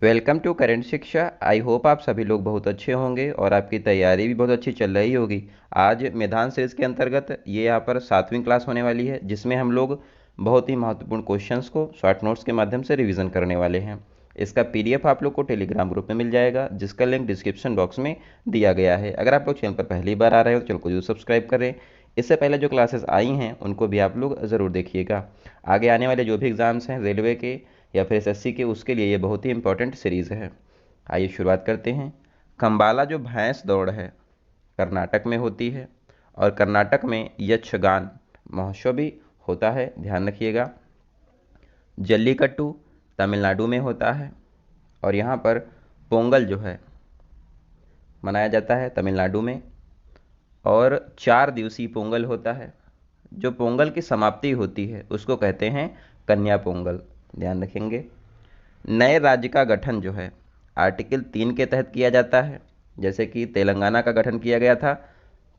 Welcome to current शिक्षा। I hope आप सभी लोग बहुत अच्छे होंगे और आपकी तैयारी भी बहुत अच्छी चल रही होगी। आज मैदान सीरीज के अंतर्गत ये यहाँ पर 7वीं क्लास होने वाली है, जिसमें हम लोग बहुत ही महत्वपूर्ण क्वेश्चंस को शॉर्ट नोट्स के माध्यम से रिवीजन करने वाले हैं। इसका पीडीएफ आप लोग को टेलीग्राम ग्रुप में मिल जाएगा, जिसका लिंक डिस्क्रिप्शन बॉक्स में दिया गया है। अगर आप लोग चैनल पर पहली बार आ रहे हो तो चैनल को जरूर सब्सक्राइब करें। इससे पहले जो क्लासेस आई हैं उनको भी आप लोग ज़रूर देखिएगा। आगे आने वाले जो भी एग्ज़ाम्स हैं रेलवे के या फिर एसएससी के, उसके लिए ये बहुत ही इंपॉर्टेंट सीरीज़ है। आइए शुरुआत करते हैं। खम्बाला जो भैंस दौड़ है कर्नाटक में होती है, और कर्नाटक में यक्षगान महोत्सव भी होता है, ध्यान रखिएगा। जल्लीकट्टू तमिलनाडु में होता है, और यहाँ पर पोंगल जो है मनाया जाता है तमिलनाडु में, और 4 दिवसीय पोंगल होता है। जो पोंगल की समाप्ति होती है उसको कहते हैं कन्या पोंगल, ध्यान रखेंगे। नए राज्य का गठन जो है आर्टिकल 3 के तहत किया जाता है। जैसे कि तेलंगाना का गठन किया गया था,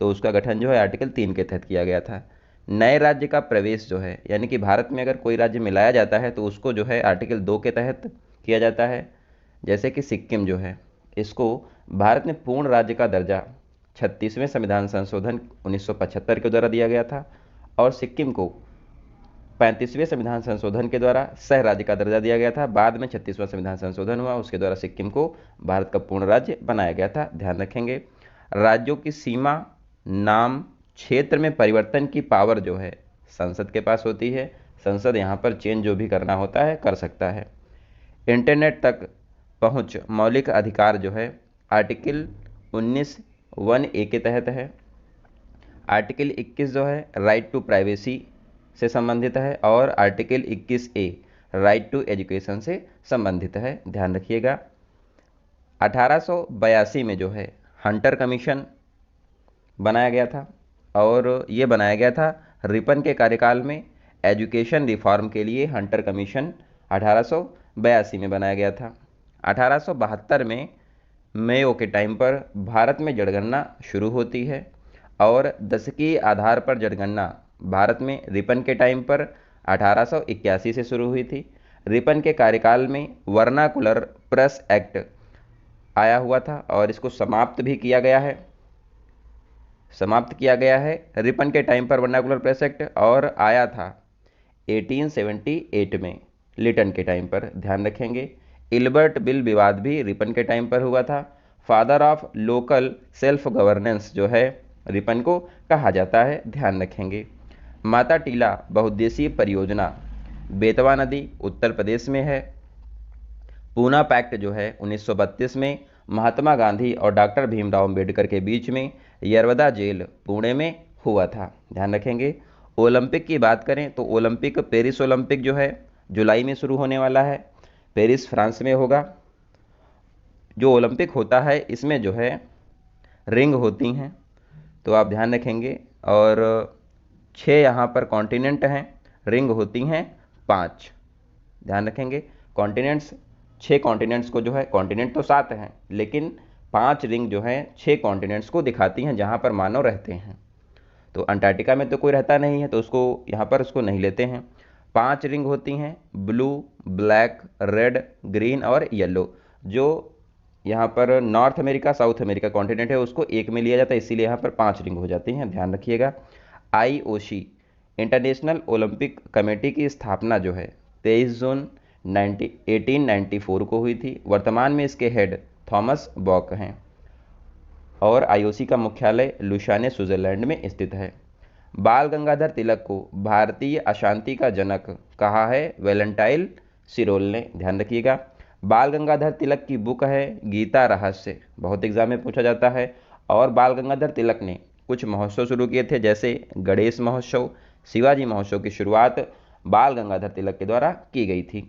तो उसका गठन जो है आर्टिकल 3 के तहत किया गया था। नए राज्य का प्रवेश जो है, यानी कि भारत में अगर कोई राज्य मिलाया जाता है तो उसको जो है आर्टिकल 2 के तहत किया जाता है। जैसे कि सिक्किम जो है, इसको भारत में पूर्ण राज्य का दर्जा 36वें संविधान संशोधन 1975 के द्वारा दिया गया था, और सिक्किम को 35वें संविधान संशोधन के द्वारा सह राज्य का दर्जा दिया गया था। बाद में 36वां संविधान संशोधन हुआ, उसके द्वारा सिक्किम को भारत का पूर्ण राज्य बनाया गया था, ध्यान रखेंगे। राज्यों की सीमा, नाम, क्षेत्र में परिवर्तन की पावर जो है संसद के पास होती है। संसद यहाँ पर चेंज जो भी करना होता है कर सकता है। इंटरनेट तक पहुँच मौलिक अधिकार जो है आर्टिकल 19(1)(a) के तहत है। आर्टिकल 21 जो है राइट टू प्राइवेसी से संबंधित है, और article 21(a) right to education से संबंधित है, ध्यान रखिएगा। 1882 में जो है हंटर कमीशन बनाया गया था, और ये बनाया गया था रिपन के कार्यकाल में। एजुकेशन रिफॉर्म के लिए हंटर कमीशन 1882 में बनाया गया था। 1872 में मेयो के टाइम पर भारत में जनगणना शुरू होती है, और दशकीय आधार पर जनगणना भारत में रिपन के टाइम पर 1881 से शुरू हुई थी। रिपन के कार्यकाल में वर्नाकुलर प्रेस एक्ट आया हुआ था, और इसको समाप्त भी किया गया है। रिपन के टाइम पर वर्नाकुलर प्रेस एक्ट, और आया था 1878 में लिटन के टाइम पर, ध्यान रखेंगे। इल्बर्ट बिल विवाद भी रिपन के टाइम पर हुआ था। Father of local self governance जो है रिपन को कहा जाता है, ध्यान रखेंगे। माता टीला बहुउद्देशीय परियोजना बेतवा नदी उत्तर प्रदेश में है। पूना पैक्ट जो है 1932 में महात्मा गांधी और डॉक्टर भीमराव अंबेडकर के बीच में यरवदा जेल पुणे में हुआ था, ध्यान रखेंगे। ओलंपिक की बात करें तो ओलंपिक, पेरिस ओलंपिक जो है जुलाई में शुरू होने वाला है, पेरिस फ्रांस में होगा। जो ओलंपिक होता है इसमें जो है रिंग होती हैं, तो आप ध्यान रखेंगे। और 6 यहाँ पर कॉन्टिनेंट हैं, रिंग होती हैं 5, ध्यान रखेंगे। कॉन्टिनेंट्स 6 कॉन्टिनेंट्स को जो है, कॉन्टिनेंट तो 7 हैं लेकिन 5 रिंग जो हैं 6 कॉन्टिनेंट्स को दिखाती हैं जहाँ पर मानव रहते हैं। तो अंटार्कटिका में तो कोई रहता नहीं है, तो उसको यहाँ पर उसको नहीं लेते हैं। 5 रिंग होती हैं, ब्लू, ब्लैक, रेड, ग्रीन और येलो। जो यहाँ पर north America, south America continent है उसको एक में लिया जाता है, इसीलिए यहाँ पर 5 रिंग हो जाती हैं, ध्यान रखिएगा। IOC इंटरनेशनल ओलंपिक कमेटी की स्थापना जो है 23 जून 1894 को हुई थी। वर्तमान में इसके हेड थॉमस बॉक हैं, और IOC का मुख्यालय लुसाने स्विट्जरलैंड में स्थित है। बाल गंगाधर तिलक को भारतीय अशांति का जनक कहा है वैलेंटाइन सिरोल ने, ध्यान रखिएगा। बाल गंगाधर तिलक की बुक है गीता रहस्य, बहुत एग्जाम में पूछा जाता है। और बाल गंगाधर तिलक ने कुछ महोत्सव शुरू किए थे, जैसे गणेश महोत्सव, शिवाजी महोत्सव की शुरुआत बाल गंगाधर तिलक के द्वारा की गई थी।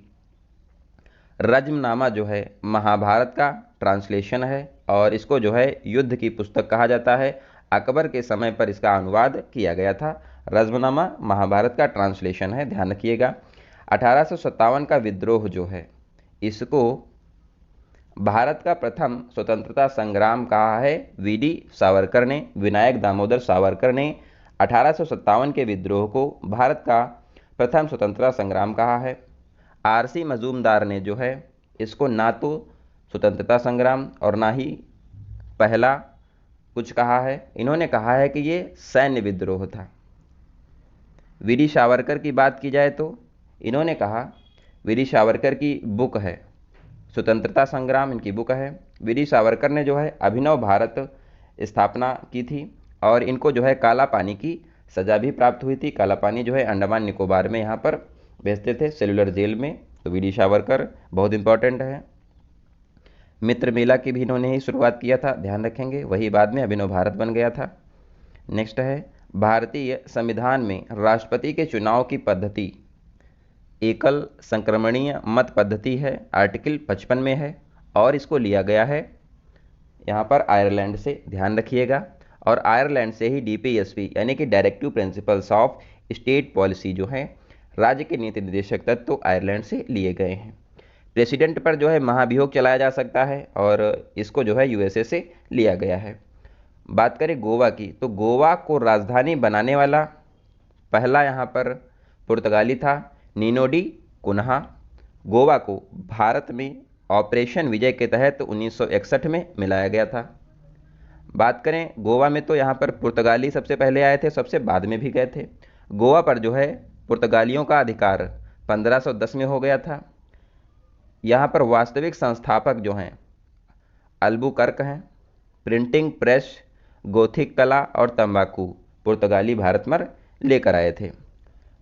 रज्मनामा जो है महाभारत का ट्रांसलेशन है, और इसको जो है युद्ध की पुस्तक कहा जाता है। अकबर के समय पर इसका अनुवाद किया गया था। रज्मनामा महाभारत का ट्रांसलेशन है, ध्यान रखिएगा। 1857 का विद्रोह जो है इसको भारत का प्रथम स्वतंत्रता संग्राम कहा है VD सावरकर ने, विनायक दामोदर सावरकर ने 1857 के विद्रोह को भारत का प्रथम स्वतंत्रता संग्राम कहा है। RC मजूमदार ने जो है इसको ना तो स्वतंत्रता संग्राम और ना ही पहला कुछ कहा है, इन्होंने कहा है कि ये सैन्य विद्रोह था। वीडी सावरकर की बात की जाए तो इन्होंने कहा, वीडी सावरकर की बुक है स्वतंत्रता संग्राम, इनकी बुक है। वीडी सावरकर ने जो है अभिनव भारत स्थापना की थी और इनको जो है काला पानी की सज़ा भी प्राप्त हुई थी। काला पानी जो है अंडमान निकोबार में यहाँ पर भेजते थे, सेलुलर जेल में। तो वीडी सावरकर बहुत इंपॉर्टेंट है। मित्र मेला की भी इन्होंने ही शुरुआत किया था, ध्यान रखेंगे, वही बाद में अभिनव भारत बन गया था। नेक्स्ट है, भारतीय संविधान में राष्ट्रपति के चुनाव की पद्धति एकल संक्रमणीय मत पद्धति है, आर्टिकल 55 में है और इसको लिया गया है यहाँ पर आयरलैंड से, ध्यान रखिएगा। और आयरलैंड से ही डीपीएसपी यानी कि directive principles of state policy जो है, राज्य के नीति निर्देशक तत्व तो आयरलैंड से लिए गए हैं। प्रेसिडेंट पर जो है महाभियोग चलाया जा सकता है और इसको जो है यूएसए से लिया गया है। बात करें गोवा की, तो गोवा को राजधानी बनाने वाला पहला यहाँ पर पुर्तगाली था नीनो डी कुन्हा। गोवा को भारत में ऑपरेशन विजय के तहत 1961 में मिलाया गया था। बात करें गोवा में, तो यहाँ पर पुर्तगाली सबसे पहले आए थे, सबसे बाद में भी गए थे। गोवा पर जो है पुर्तगालियों का अधिकार 1510 में हो गया था। यहाँ पर वास्तविक संस्थापक जो हैं अल्बुकर्क हैं। प्रिंटिंग प्रेस, गोथिक कला और तंबाकू पुर्तगाली भारत में लेकर आए थे।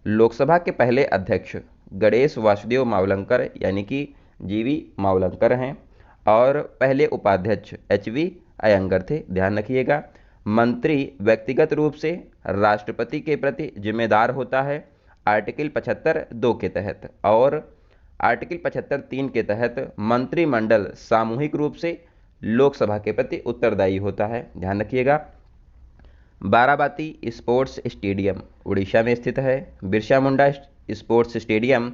लोकसभा के पहले अध्यक्ष गणेश वासुदेव मावलंकर यानी कि जीवी मावलंकर हैं और पहले उपाध्यक्ष एचवी अयंगर थे, ध्यान रखिएगा। मंत्री व्यक्तिगत रूप से राष्ट्रपति के प्रति जिम्मेदार होता है आर्टिकल 75(2) के तहत, और आर्टिकल 75(3) के तहत मंत्रिमंडल सामूहिक रूप से लोकसभा के प्रति उत्तरदायी होता है, ध्यान रखिएगा। बाराबाती स्पोर्ट्स स्टेडियम उड़ीसा में स्थित है। बिरसा मुंडा स्पोर्ट्स स्टेडियम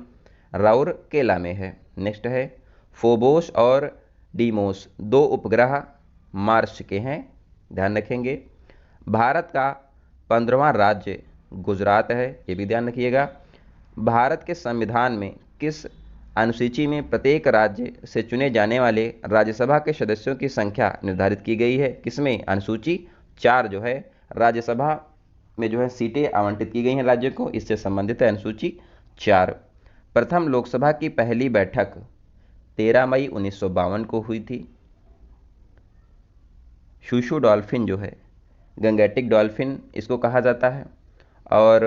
राउरकेला में है। नेक्स्ट है, फोबोस और डीमोस दो उपग्रह मार्स के हैं, ध्यान रखेंगे। भारत का 15वां राज्य गुजरात है, ये भी ध्यान रखिएगा। भारत के संविधान में किस अनुसूची में प्रत्येक राज्य से चुने जाने वाले राज्यसभा के सदस्यों की संख्या निर्धारित की गई है? किसमें? अनुसूची 4 जो है राज्यसभा में जो है सीटें आवंटित की गई हैं राज्यों को, इससे संबंधित है अनुसूची 4। प्रथम लोकसभा की पहली बैठक 13 मई 1952 को हुई थी। शूशु डॉल्फिन जो है गंगेटिक डॉल्फिन इसको कहा जाता है और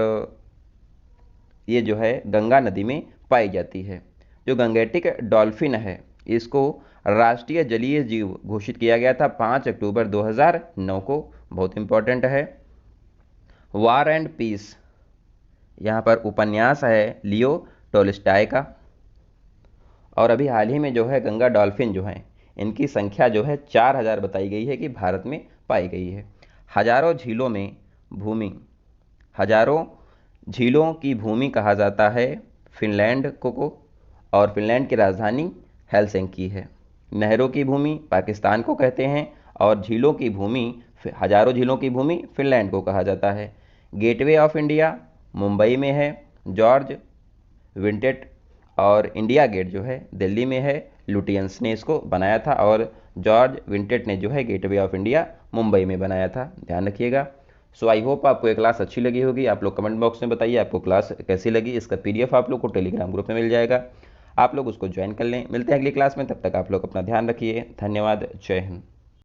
ये जो है गंगा नदी में पाई जाती है। जो गंगेटिक डॉल्फिन है इसको राष्ट्रीय जलीय जीव घोषित किया गया था 5 अक्टूबर 2009 को, बहुत इंपॉर्टेंट है। वार एंड पीस यहाँ पर उपन्यास है लियो टोल्स्टॉय का। और अभी हाल ही में जो है गंगा डॉल्फिन जो है इनकी संख्या जो है 4000 बताई गई है कि भारत में पाई गई है। हजारों झीलों की भूमि कहा जाता है फिनलैंड को, और फिनलैंड की राजधानी हेलसिंकी है। नहरों की भूमि पाकिस्तान को कहते हैं और झीलों की भूमि, हजारों झीलों की भूमि फिनलैंड को कहा जाता है। गेटवे ऑफ इंडिया मुंबई में है, जॉर्ज विंटेट, और इंडिया गेट जो है दिल्ली में है, लुटियंस ने इसको बनाया था और जॉर्ज विंटेट ने जो है गेटवे ऑफ इंडिया मुंबई में बनाया था, ध्यान रखिएगा। सो आई होप आपको ये क्लास अच्छी लगी होगी। आप लोग कमेंट बॉक्स में बताइए आपको क्लास कैसी लगी। इसका पीडीएफ आप लोग को टेलीग्राम ग्रुप में मिल जाएगा, आप लोग उसको ज्वाइन कर लें। मिलते हैं अगली क्लास में, तब तक आप लोग अपना ध्यान रखिए। धन्यवाद, जय हिंद।